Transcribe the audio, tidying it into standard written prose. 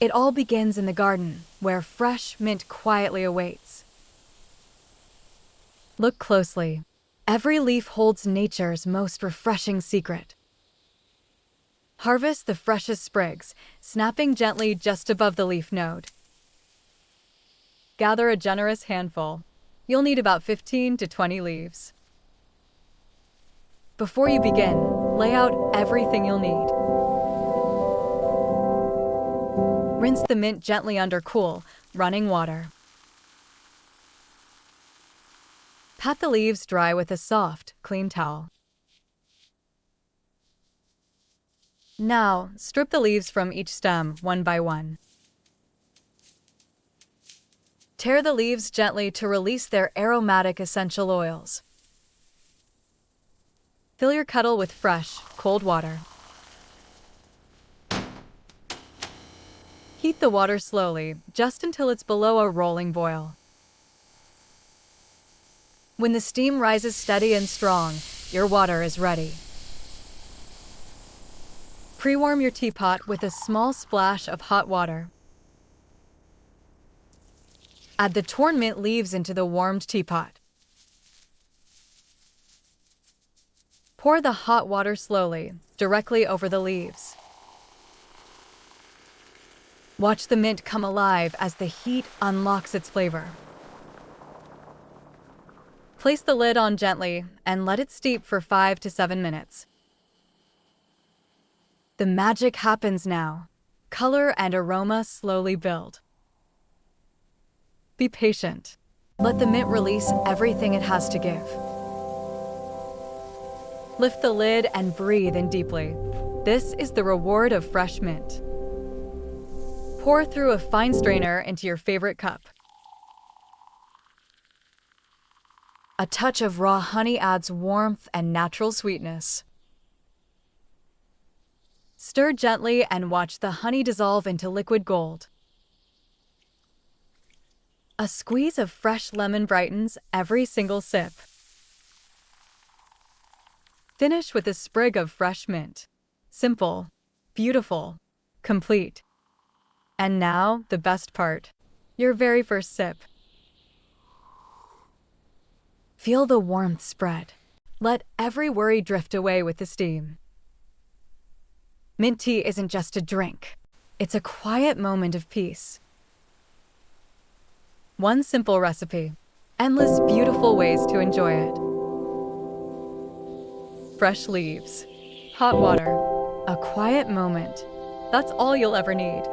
It all begins in the garden, where fresh mint quietly awaits. Look closely. Every leaf holds nature's most refreshing secret. Harvest the freshest sprigs, snapping gently just above the leaf node. Gather a generous handful. You'll need about 15 to 20 leaves. Before you begin, lay out everything you'll need. Rinse the mint gently under cool, running water. Pat the leaves dry with a soft, clean towel. Now, strip the leaves from each stem one by one. Tear the leaves gently to release their aromatic essential oils. Fill your kettle with fresh, cold water. Heat the water slowly, just until it's below a rolling boil. When the steam rises steady and strong, your water is ready. Pre-warm your teapot with a small splash of hot water. Add the torn mint leaves into the warmed teapot. Pour the hot water slowly, directly over the leaves. Watch the mint come alive as the heat unlocks its flavor. Place the lid on gently and let it steep for 5 to 7 minutes. The magic happens now. Color and aroma slowly build. Be patient. Let the mint release everything it has to give. Lift the lid and breathe in deeply. This is the reward of fresh mint. Pour through a fine strainer into your favorite cup. A touch of raw honey adds warmth and natural sweetness. Stir gently and watch the honey dissolve into liquid gold. A squeeze of fresh lemon brightens every single sip. Finish with a sprig of fresh mint. Simple, beautiful, complete. And now, the best part, your very first sip. Feel the warmth spread. Let every worry drift away with the steam. Mint tea isn't just a drink. It's a quiet moment of peace. One simple recipe, endless beautiful ways to enjoy it. Fresh leaves, hot water, a quiet moment. That's all you'll ever need.